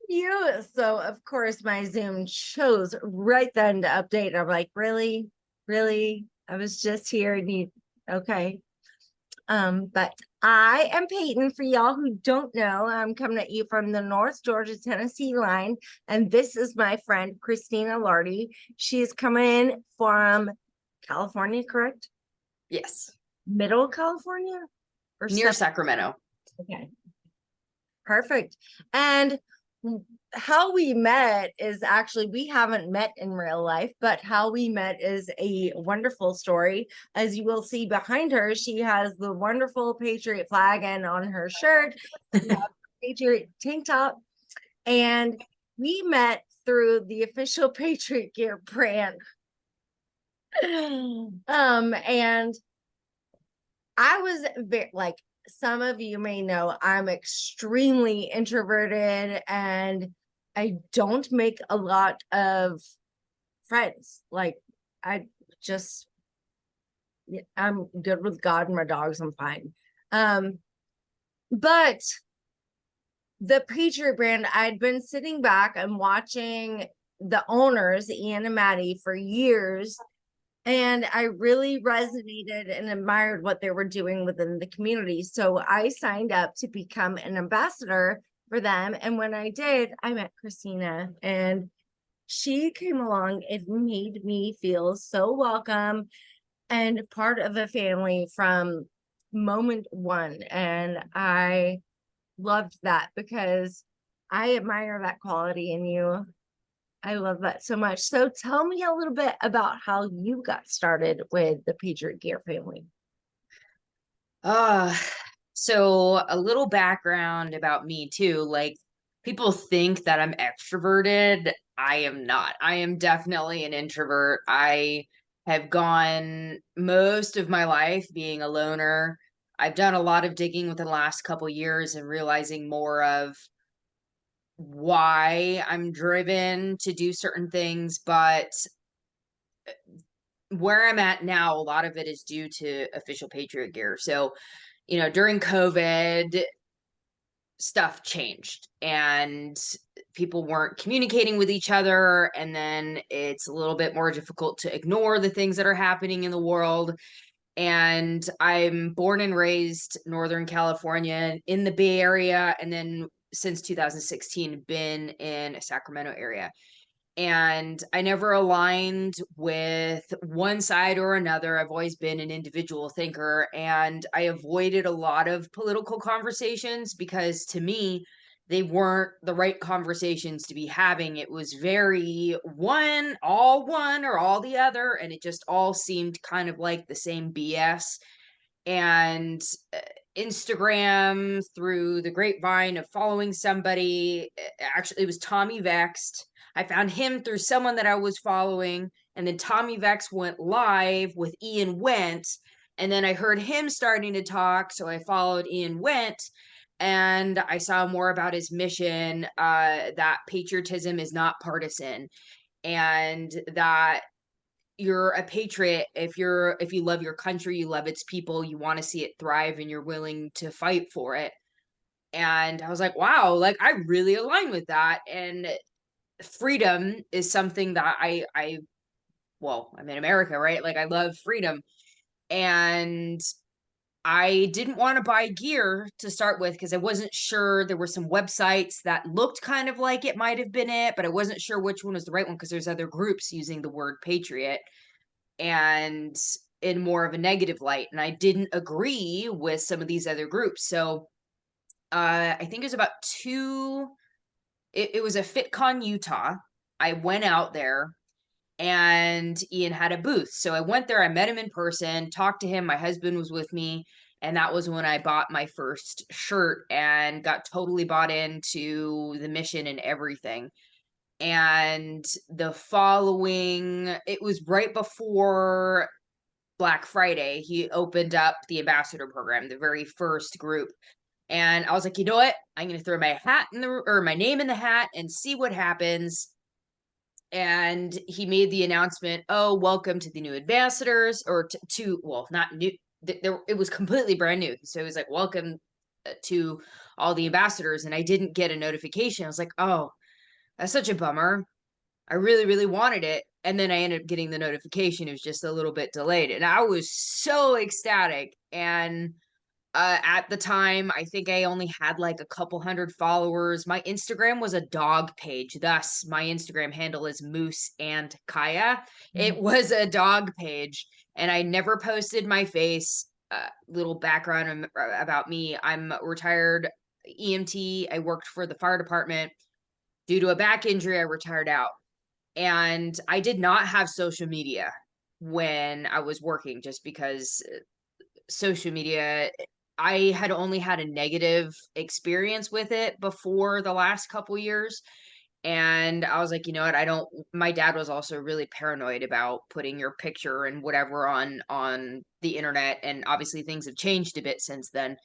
You. So of course my Zoom chose right then to update. I'm like, really? Really? I was just here and you okay. But I am Peyton. For y'all who don't know, I'm coming at you from the North Georgia, Tennessee line. And this is my friend Christina Lardie. She is coming in from California, correct? Yes. Middle California or Near South? Sacramento. Okay. Perfect. And how we met is actually, we haven't met in real life, but how we met is a wonderful story. As you will see behind her, she has the wonderful Patriot flag, and on her shirt, Patriot tank top. And we met through the official Patriot Gear brand. And I was very, like, some of you may know, I'm extremely introverted and I don't make a lot of friends. Like, I just, I'm good with God and my dogs. I'm fine. But the Patriot brand, I'd been sitting back and watching the owners, Ian and Maddie, for years. And I really resonated and admired what they were doing within the community. So I signed up to become an ambassador for them. And when I did, I met Christina and she came along. It made me feel so welcome and part of a family from moment one. And I loved that because I admire that quality in you. I love that so much. So tell me a little bit about how you got started with the Patriot Gear family. Uh, so a little background about me too. Like people think that I'm extroverted. I am not. I am definitely an introvert. I have gone most of my life being a loner. I've done a lot of digging within the last couple years and realizing more of why I'm driven to do certain things, but where I'm at now, a lot of it is due to official Patriot gear. So, during COVID, stuff changed and people weren't communicating with each other. And then it's a little bit more difficult to ignore the things that are happening in the world. And I'm born and raised Northern California in the Bay Area. And then since 2016, been in a Sacramento area. And I never aligned with one side or another. I've always been an individual thinker, and I avoided a lot of political conversations because to me, they weren't the right conversations to be having. It was very one or all the other, and it just all seemed kind of like the same BS. And Instagram, through the grapevine of following somebody, actually, it was Tommy Vexed. I found him through someone that I was following, and then Tommy Vex went live with Ian Went, and then I heard him starting to talk, so I followed Ian Went, and I saw more about his mission, that patriotism is not partisan, and that you're a patriot if you love your country, you love its people, you want to see it thrive, and you're willing to fight for it. And I was like, wow, like I really align with that. And freedom is something that I well, I'm in America, right? Like I love freedom. And I didn't want to buy gear to start with because I wasn't sure. There were some websites that looked kind of like it might have been it, but I wasn't sure which one was the right one because there's other groups using the word patriot and in more of a negative light. And I didn't agree with some of these other groups. So I think it was about it was a FitCon Utah. I went out there and Ian had a booth. So I went there, I met him in person, talked to him. My husband was with me. And that was when I bought my first shirt and got totally bought into the mission and everything. And the following, it was right before Black Friday, he opened up the ambassador program, the very first group. And I was like, you know what? I'm going to throw my name in the hat and see what happens. And he made the announcement, oh, welcome to the new ambassadors, or well, not new. It was completely brand new. So it was like, welcome to all the ambassadors, and I didn't get a notification. I was like, oh, that's such a bummer. I really, really wanted it. And then I ended up getting the notification. It was just a little bit delayed. And I was so ecstatic. And at the time, I think I only had like a couple hundred followers. My Instagram was a dog page. Thus, my Instagram handle is Moose and Kaya. It was a dog page. And I never posted my face. Little background about me. I'm a retired EMT. I worked for the fire department. Due to a back injury, I retired out. And I did not have social media when I was working, just because social media, I had only had a negative experience with it before the last couple years. And I was like, you know what? I don't, my dad was also really paranoid about putting your picture and whatever on the internet. And obviously things have changed a bit since then.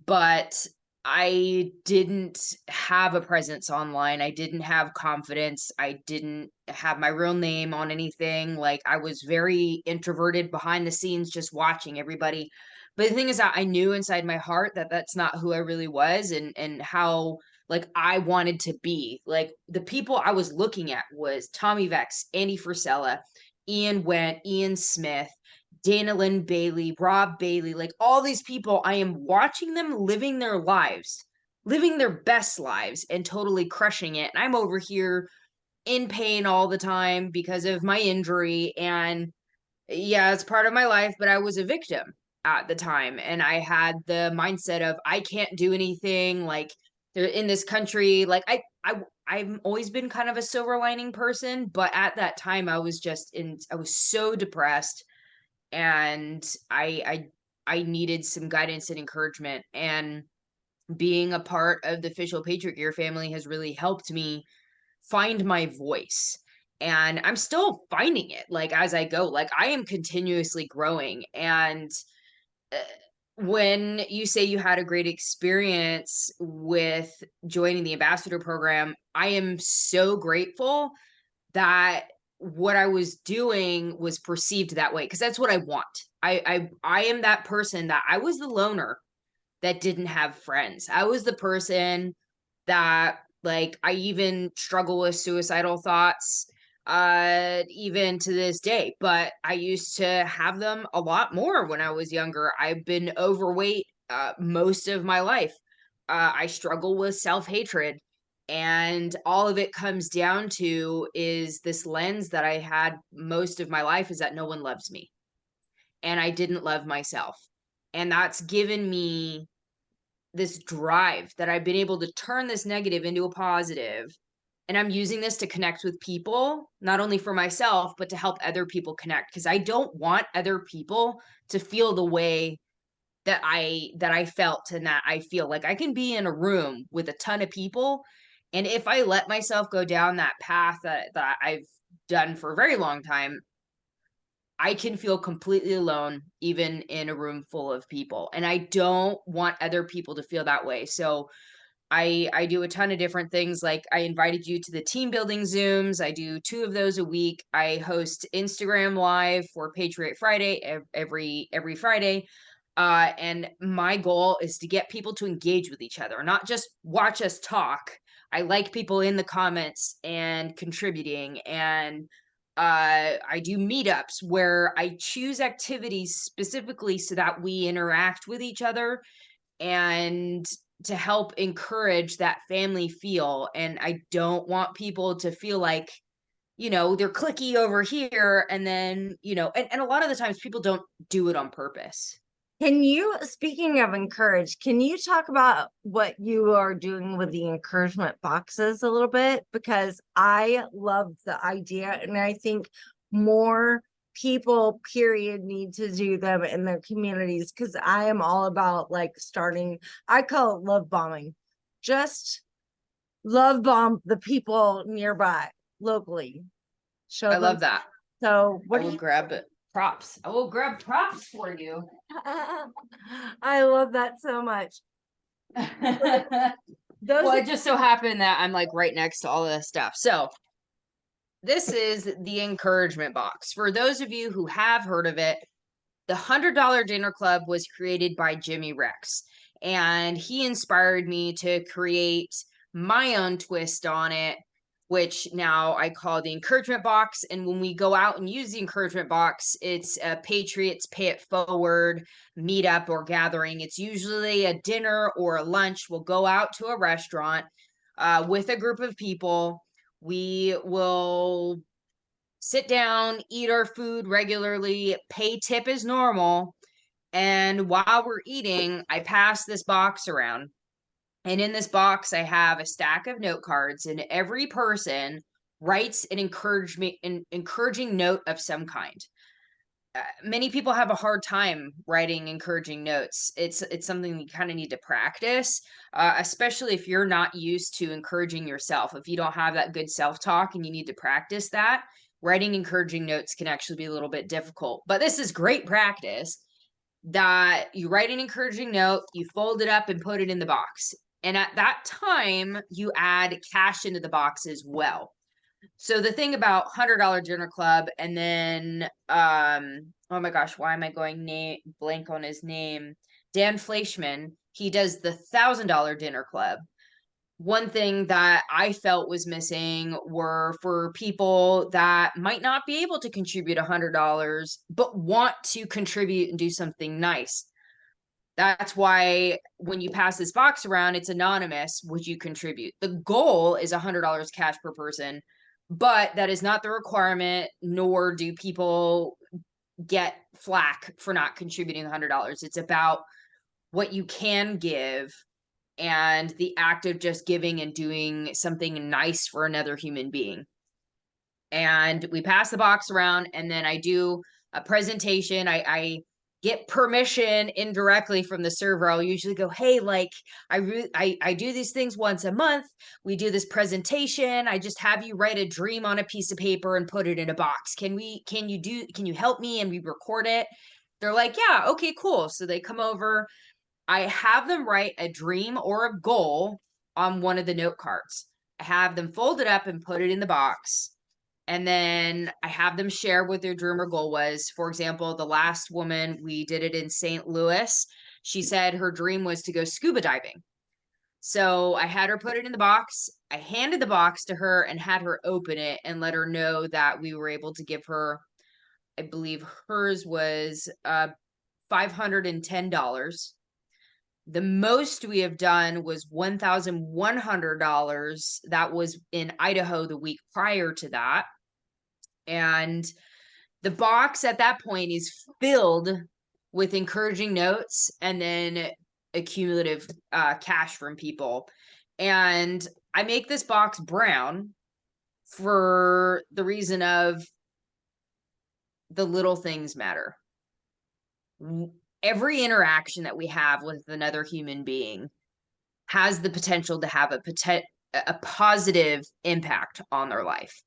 But I didn't have a presence online. I didn't have confidence. I didn't have my real name on anything. Like, I was very introverted behind the scenes, just watching everybody. But the thing is that I knew inside my heart that that's not who I really was, and how like I wanted to be. Like, the people I was looking at was Tommy Vex, Andy Frisella, Ian Went, Ian Smith, Dana Lynn Bailey, Rob Bailey, like all these people, I am watching them living their lives, living their best lives and totally crushing it. And I'm over here in pain all the time because of my injury. And yeah, it's part of my life, but I was a victim at the time. And I had the mindset of, I can't do anything. Like, they're in this country. Like, I've always been kind of a silver lining person, but at that time I was so depressed, and I needed some guidance and encouragement. And being a part of the official Patriot Gear family has really helped me find my voice. And I'm still finding it, like, as I go. Like, I am continuously growing. And uh, when you say you had a great experience with joining the ambassador program, I am so grateful that what I was doing was perceived that way, because that's what I want. I am that person that I was the loner that didn't have friends. I was the person that, like, I even struggle with suicidal thoughts even to this day, but I used to have them a lot more when I was younger. I've been overweight most of my life. I struggle with self-hatred, and all of it comes down to is this lens that I had most of my life, is that no one loves me, and I didn't love myself. And that's given me this drive that I've been able to turn this negative into a positive. And I'm using this to connect with people, not only for myself, but to help other people connect. Because I don't want other people to feel the way that I felt, and that I feel like I can be in a room with a ton of people. And if I let myself go down that path that I've done for a very long time, I can feel completely alone, even in a room full of people. And I don't want other people to feel that way. So I do a ton of different things. Like, I invited you to the team building Zooms. I do 2 of those a week. I host Instagram Live for Patriot Friday every Friday. And my goal is to get people to engage with each other, not just watch us talk. I like people in the comments and contributing. And I do meetups where I choose activities specifically so that we interact with each other, and to help encourage that family feel. And I don't want people to feel like, they're clicky over here. And then, and a lot of the times people don't do it on purpose. Can you, speaking of encourage, can you talk about what you are doing with the encouragement boxes a little bit? Because I love the idea, and I think more people, period, need to do them in their communities, because I am all about, like, starting, I call it love bombing. Just love bomb the people nearby, locally. Show I them. love that. So what I do will you grab props. I will grab props for you. I love that so much. Those Well, it just so happened that I'm like right next to all of this stuff. So this is the encouragement box. For those of you who have heard of it, the $100 Dinner Club was created by Jimmy Rex. and he inspired me to create my own twist on it, which now I call the encouragement box. And when we go out and use the encouragement box, it's a Patriots Pay It Forward meetup or gathering. It's usually a dinner or a lunch. We'll go out to a restaurant with a group of people. We will sit down, eat our food regularly, pay tip as normal. And while we're eating, I pass this box around. And in this box, I have a stack of note cards, and every person writes an encouraging note of some kind. Many people have a hard time writing encouraging notes. It's something you kind of need to practice, especially if you're not used to encouraging yourself. If you don't have that good self-talk and you need to practice that, writing encouraging notes can actually be a little bit difficult. But this is great practice, that you write an encouraging note, you fold it up and put it in the box. And at that time, you add cash into the box as well. So the thing about $100 dinner club, and then oh my gosh, why am I going blank on his name? Dan Fleischman, he does the $1,000 dinner club. One thing that I felt was missing were for people that might not be able to contribute $100 but want to contribute and do something nice. That's why when you pass this box around, it's anonymous. Would you contribute? The goal is $100 cash per person, but that is not the requirement, nor do people get flack for not contributing $100. It's about what you can give and the act of just giving and doing something nice for another human being. And we pass the box around, and then I do a presentation. I get permission indirectly from the server. I'll usually go, hey, like I do these things once a month. We do this presentation. I just have you write a dream on a piece of paper and put it in a box. Can you help me? And we record it. They're like, yeah, okay, cool. So they come over. I have them write a dream or a goal on one of the note cards. I have them fold it up and put it in the box. And then I have them share what their dream or goal was. For example, the last woman, we did it in St. Louis. She said her dream was to go scuba diving. So I had her put it in the box. I handed the box to her and had her open it and let her know that we were able to give her, I believe hers was $510. The most we have done was $1,100. That was in Idaho the week prior to that. And the box at that point is filled with encouraging notes and then accumulative cash from people. And I make this box brown for the reason of the little things matter. Every interaction that we have with another human being has the potential to have a positive impact on their life.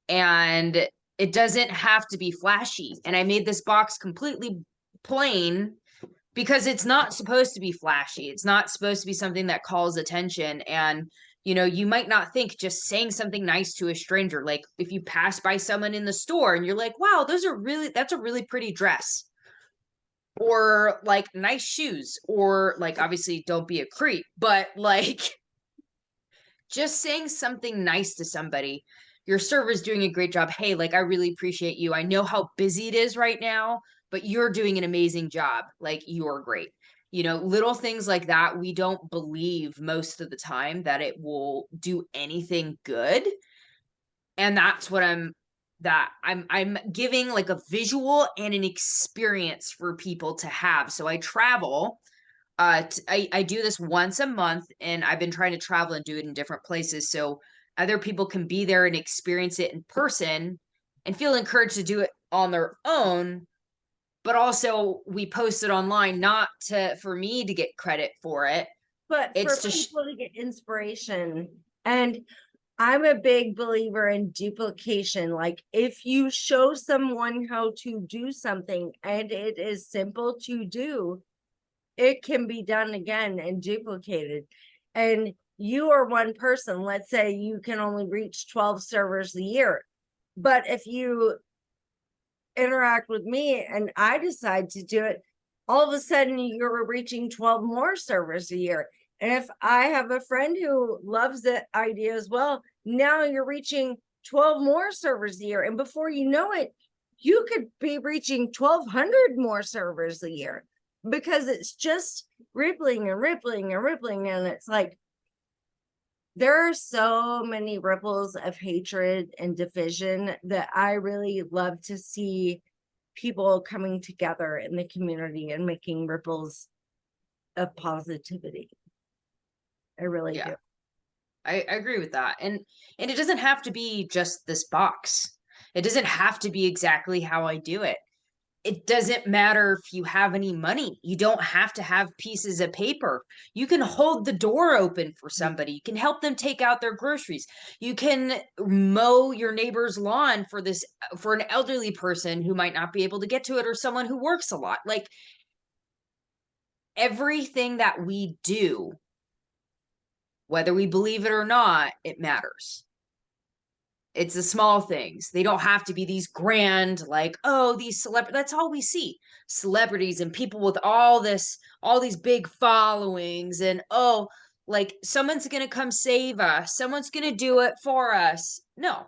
And it doesn't have to be flashy. And I made this box completely plain because it's not supposed to be flashy. It's not supposed to be something that calls attention. And, you know, you might not think just saying something nice to a stranger, like if you pass by someone in the store and you're like, wow, that's a really pretty dress, or like nice shoes, or like, obviously don't be a creep, but like just saying something nice to somebody. Your server's doing a great job. Hey, like, I really appreciate you. I know how busy it is right now, but you're doing an amazing job. Like, you're great. You know, little things like that, we don't believe most of the time that it will do anything good. And that's what I'm giving like a visual and an experience for people to have. So I travel. I do this once a month, and I've been trying to travel and do it in different places so other people can be there and experience it in person and feel encouraged to do it on their own. But also we post it online, not for me to get credit for it. But It's for to people to get inspiration. And I'm a big believer in duplication. Like if you show someone how to do something and it is simple to do, it can be done again and duplicated. And you are one person. Let's say you can only reach 12 servers a year. But if you interact with me and I decide to do it, all of a sudden you're reaching 12 more servers a year. And if I have a friend who loves that idea as well, now you're reaching 12 more servers a year. And before you know it, you could be reaching 1,200 more servers a year, because it's just rippling and rippling and rippling. And it's like, there are so many ripples of hatred and division that I really love to see people coming together in the community and making ripples of positivity. I really do. Yeah, I agree with that. And it doesn't have to be just this box. It doesn't have to be exactly how I do it. It doesn't matter if you have any money. You don't have to have pieces of paper. You can hold the door open for somebody. You can help them take out their groceries. You can mow your neighbor's lawn for an elderly person who might not be able to get to it, or someone who works a lot. Like, everything that we do, whether we believe it or not, it matters. It's the small things. They don't have to be these grand, like, oh, these celebrities. That's all we see. Celebrities and people with all these big followings, and oh, like, someone's gonna come save us, someone's gonna do it for us. No.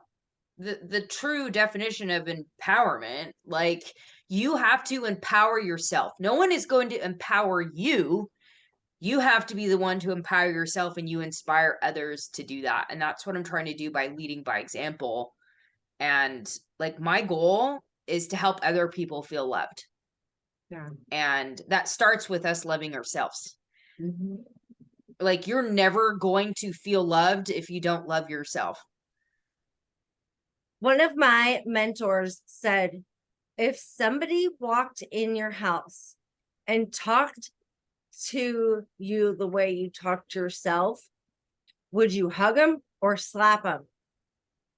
The true definition of empowerment, like, you have to empower yourself. No one is going to empower you. You have to be the one to empower yourself, and you inspire others to do that. And that's what I'm trying to do by leading by example. And like, my goal is to help other people feel loved. Yeah. And that starts with us loving ourselves. Mm-hmm. Like, you're never going to feel loved if you don't love yourself. One of my mentors said, if somebody walked in your house and talked to you the way you talk to yourself, would you hug them or slap them?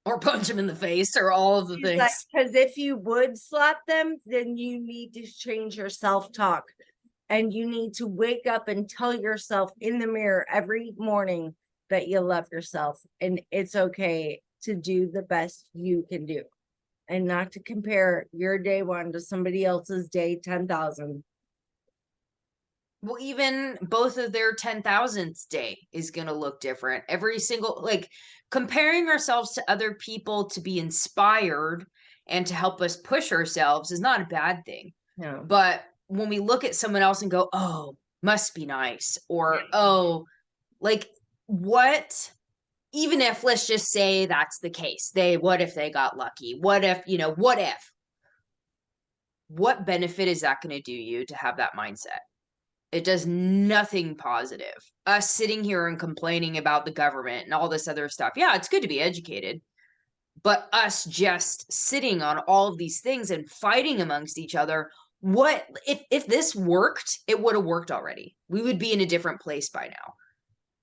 Or punch them in the face, or all of the She's like, things. because if you would slap them, then you need to change your self-talk. And you need to wake up and tell yourself in the mirror every morning that you love yourself. And it's okay to do the best you can do. And not to compare your day one to somebody else's day 10,000. Well, even both of their 10,000th day is going to look different. Every single, like, comparing ourselves to other people to be inspired and to help us push ourselves is not a bad thing. No. But when we look at someone else and go, oh, must be nice, or, oh, like, what, even if, let's just say that's the case, what if they got lucky? What if, what benefit is that going to do you to have that mindset? It does nothing positive. Us sitting here and complaining about the government and all this other stuff. Yeah, it's good to be educated. But us just sitting on all of these things and fighting amongst each other, what if this worked, it would have worked already. We would be in a different place by now.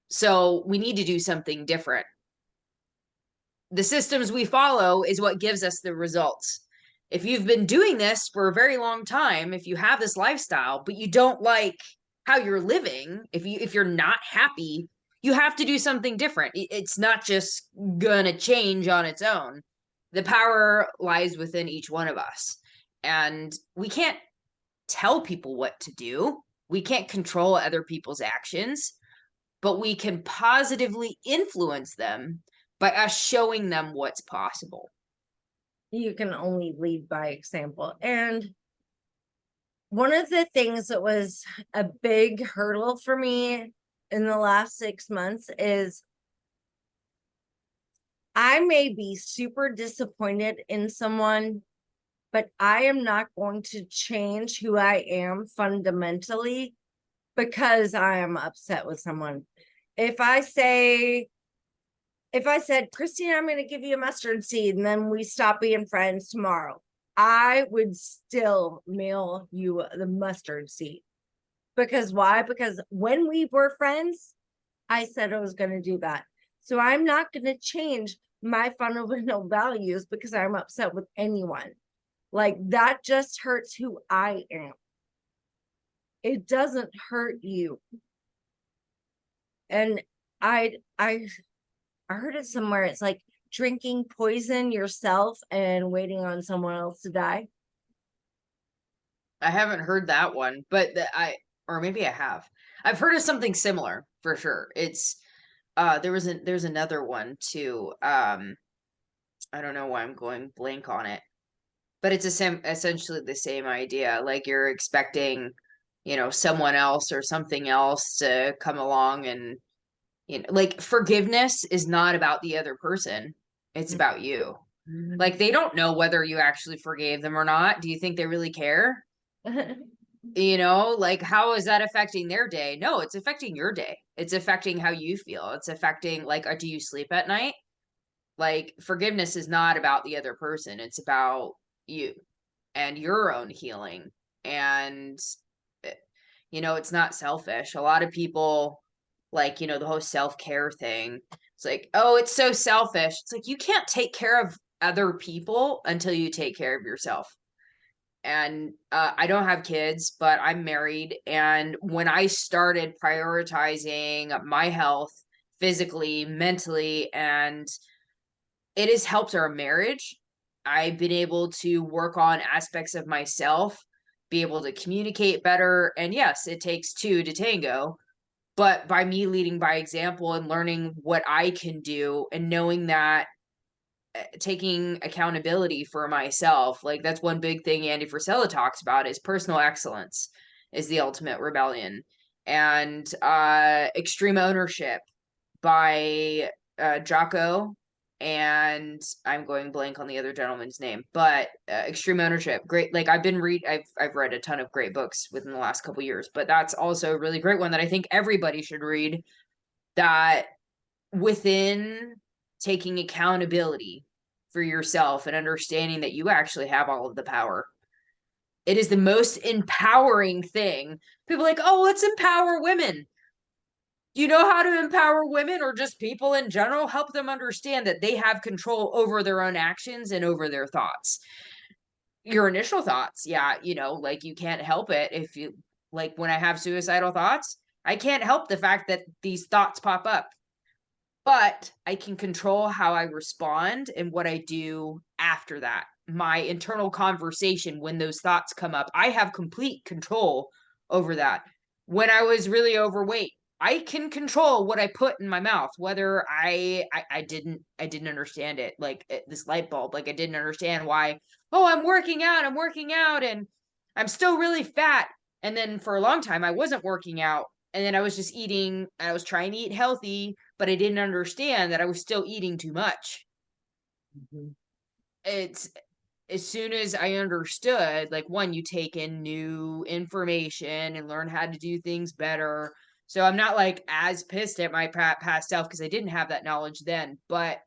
So we need to do something different. The systems we follow is what gives us the results. If you've been doing this for a very long time, if you have this lifestyle, but you don't like how you're living, if you're not happy, you have to do something different. It's not just gonna change on its own. The power lies within each one of us. And we can't tell people what to do. We can't control other people's actions, but we can positively influence them by us showing them what's possible. You can only lead by example. And one of the things that was a big hurdle for me in the last 6 months is I may be super disappointed in someone, but I am not going to change who I am fundamentally because I am upset with someone. If I said, Christina, I'm going to give you a mustard seed and then we stop being friends tomorrow, I would still mail you the mustard seed. Because why? Because when we were friends, I said I was going to do that. So I'm not going to change my fundamental values because I'm upset with anyone. Like, that just hurts who I am. It doesn't hurt you. And I heard it somewhere. It's like drinking poison yourself and waiting on someone else to die. I haven't heard that one, but or maybe I have. I've heard of something similar for sure. It's there's another one too. I don't know why I'm going blank on it, but it's essentially the same idea. Like you're expecting, someone else or something else to come along and, like forgiveness is not about the other person. It's about you. Like they don't know whether you actually forgave them or not. Do you think they really care? Like how is that affecting their day? No, it's affecting your day. It's affecting how you feel. It's affecting like, do you sleep at night? Like forgiveness is not about the other person. It's about you and your own healing. And eh, it's not selfish. A lot of people like, the whole self-care thing. It's like, oh, it's so selfish. It's like you can't take care of other people until you take care of yourself. And I don't have kids, but I'm married. And when I started prioritizing my health physically, mentally, and it has helped our marriage, I've been able to work on aspects of myself, be able to communicate better. And yes, it takes two to tango. But by me leading by example and learning what I can do and knowing that taking accountability for myself. Like that's one big thing Andy Frisella talks about is personal excellence is the ultimate rebellion. And extreme ownership by Jocko, and I'm going blank on the other gentleman's name, but extreme ownership, great. Like I've read a ton of great books within the last couple years, but that's also a really great one that I think everybody should read, that within taking accountability for yourself and understanding that you actually have all of the power. It is the most empowering thing. People are like, oh, let's empower women. You know how to empower women or just people in general? Help them understand that they have control over their own actions and over their thoughts. Your initial thoughts, yeah, like you can't help it if you, like when I have suicidal thoughts, I can't help the fact that these thoughts pop up, but I can control how I respond and what I do after that. My internal conversation when those thoughts come up, I have complete control over that. When I was really overweight, I can control what I put in my mouth, whether I didn't understand it, like this light bulb, like I didn't understand why, oh, I'm working out and I'm still really fat. And then for a long time I wasn't working out, and then I was just eating, I was trying to eat healthy, but I didn't understand that I was still eating too much. Mhm. It's as soon as I understood, like one, you take in new information and learn how to do things better. So I'm not like as pissed at my past self because I didn't have that knowledge then, but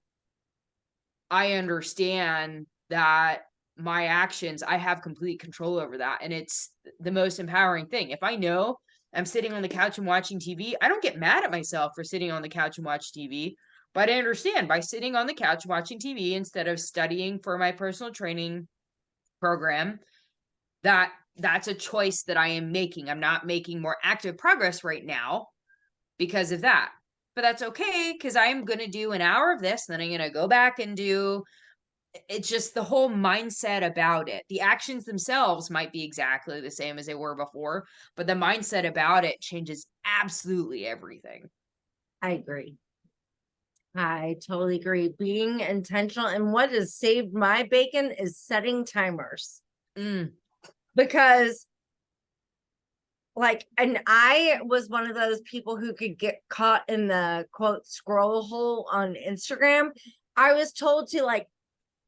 I understand that my actions, I have complete control over that. And it's the most empowering thing. If I know I'm sitting on the couch and watching TV, I don't get mad at myself for sitting on the couch and watch TV. But I understand by sitting on the couch watching TV instead of studying for my personal training program, that that's a choice that I am making. I'm not making more active progress right now because of that. But that's okay because I'm going to do an hour of this, then I'm going to go back and do, it's just the whole mindset about it. The actions themselves might be exactly the same as they were before, but the mindset about it changes absolutely everything. I agree. I totally agree. Being intentional, and what has saved my bacon is setting timers. Because and I was one of those people who could get caught in the quote scroll hole on Instagram. I was told to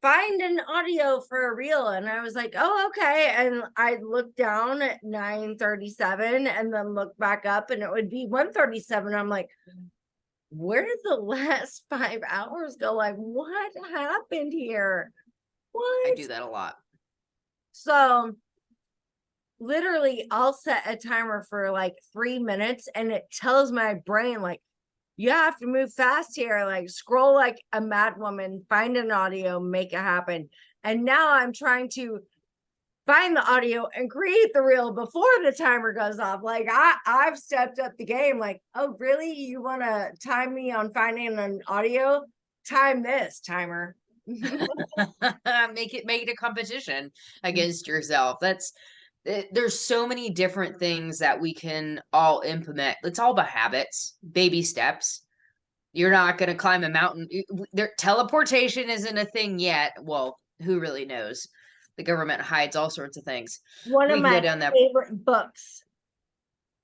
find an audio for a reel, and I was like, oh, okay. And I looked down at 9:37 and then look back up and it would be 1:37. I'm like, where did the last 5 hours go? Like, what happened here? What? I do that a lot. So literally I'll set a timer for 3 minutes and it tells my brain you have to move fast here, scroll like a mad woman, find an audio, make it happen. And now I'm trying to find the audio and create the reel before the timer goes off. I've stepped up the game. Oh, really? You want to time me on finding an audio? Time this, timer. Make it a competition against yourself. there's so many different things that we can all implement. It's all about habits, baby steps. You're not going to climb a mountain. Teleportation isn't a thing yet. Well, who really knows? The government hides all sorts of things. One of We can go my down that. favorite books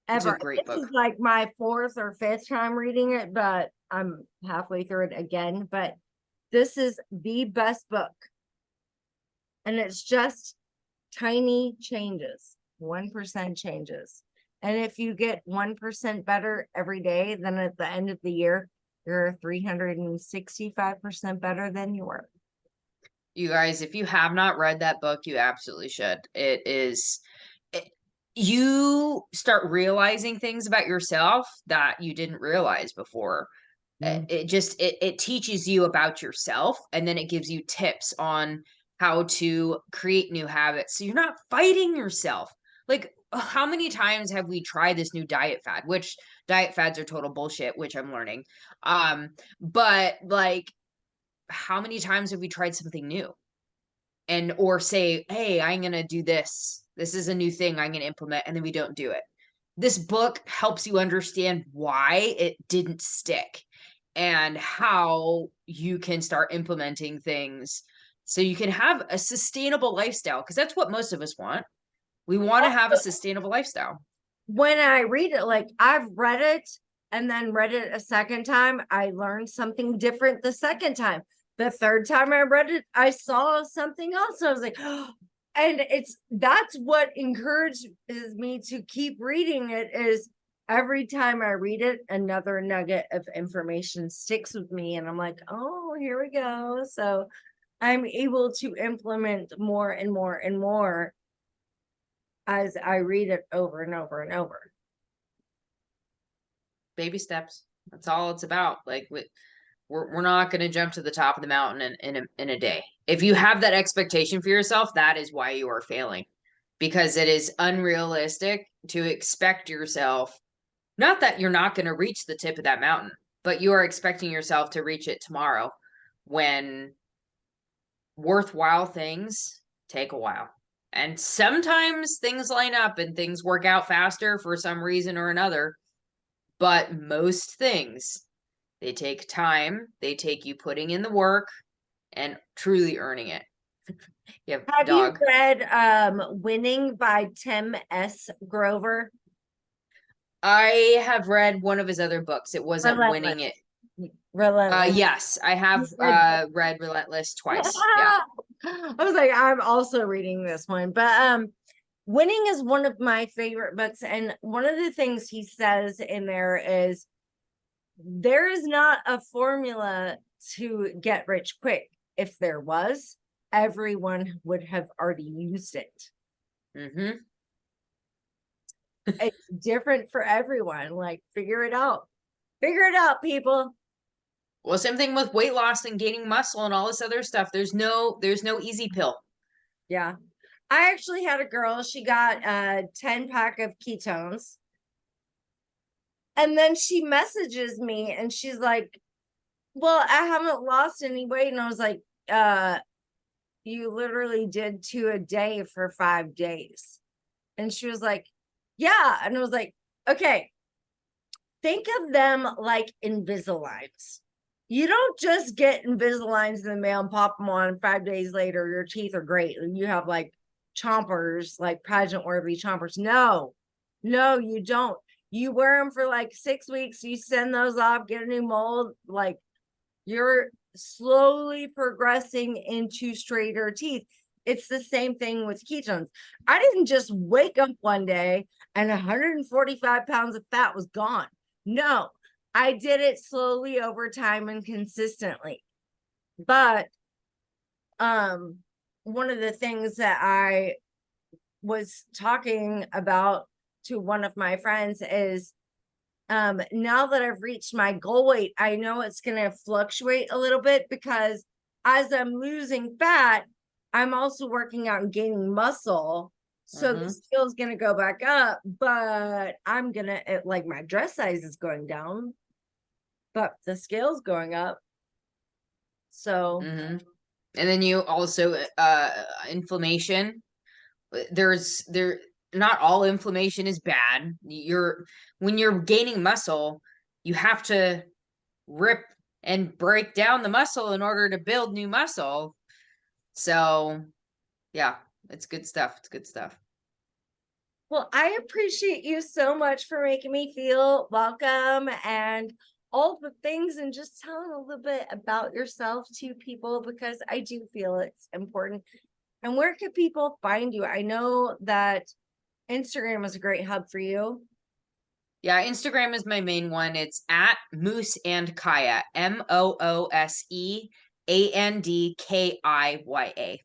It's a ever. great This book. is like my fourth or fifth time reading it, but I'm halfway through it again. But this is the best book. And it's just tiny changes, 1% changes. And if you get 1% better every day, then at the end of the year, you're 365% better than you were. You guys, if you have not read that book, you absolutely should. It is, you start realizing things about yourself that you didn't realize before. It teaches you about yourself, and then it gives you tips on how to create new habits. So you're not fighting yourself. Like, how many times have we tried this new diet fad, which diet fads are total bullshit, which I'm learning. But like, how many times have we tried something new? And or say, hey, I'm gonna do this. This is a new thing I'm gonna implement, and then we don't do it. This book helps you understand why it didn't stick and how you can start implementing things so you can have a sustainable lifestyle, because that's what most of us want. We want to have a sustainable lifestyle. When I read it, like I've read it and then read it a second time, I learned something different the second time. The third time I read it, I saw something else. I was like, oh, and that's what encourages me to keep reading it is every time I read it, another nugget of information sticks with me. And I'm like, oh, here we go. So I'm able to implement more and more and more as I read it over and over and over. Baby steps. That's all it's about. Like, we're not going to jump to the top of the mountain in a day. If you have that expectation for yourself, that is why you are failing, because it is unrealistic to expect yourself, not that you're not going to reach the tip of that mountain, but you are expecting yourself to reach it tomorrow, when worthwhile things take a while. And sometimes things line up and things work out faster for some reason or another. But most things, they take time, they take you putting in the work and truly earning it. You have you dog. read Winning by Tim S. Grover? I have read one of his other books. It wasn't Winning Relentless. it. Relentless. Yes, I have read Relentless twice. Yeah. I was like, I'm also reading this one, but Winning is one of my favorite books, and one of the things he says in there is there is not a formula to get rich quick. If there was, everyone would have already used it. Mm-hmm. It's different for everyone. Like, figure it out. Figure it out, people. Well, same thing with weight loss and gaining muscle and all this other stuff. There's no easy pill. Yeah. I actually had a girl, she got a 10-pack of ketones. And then she messages me and she's like, well, I haven't lost any weight. And I was like, you literally did 2 a day for 5 days. And she was like, yeah. And I was like, okay, think of them like Invisaligns. You don't just get Invisaligns in the mail and pop them on, 5 days later, your teeth are great. And you have like chompers, like pageant worthy chompers. No, you don't. You wear them for like 6 weeks, you send those off, get a new mold. Like, you're slowly progressing into straighter teeth. It's the same thing with ketones. I didn't just wake up one day and 145 pounds of fat was gone. No, I did it slowly over time and consistently. But one of the things that I was talking about to one of my friends is now that I've reached my goal weight, I know it's going to fluctuate a little bit because as I'm losing fat, I'm also working out and gaining muscle. So the scale is going to go back up, but I'm going to, like, my dress size is going down, but the scale's going up. So, And then you also, inflammation. There not all inflammation is bad. When you're gaining muscle, you have to rip and break down the muscle in order to build new muscle. So yeah, it's good stuff. It's good stuff. Well, I appreciate you so much for making me feel welcome and all the things, and just telling a little bit about yourself to people, because I do feel it's important. And where can people find you? I know that Instagram is a great hub for you. Yeah, Instagram is my main one. It's at Moose and Kaya, MOOSEANDKIYA.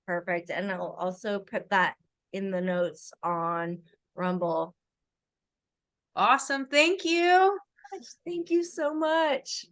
Perfect. And I'll also put that in the notes on Rumble. Awesome. Thank you. Thank you so much.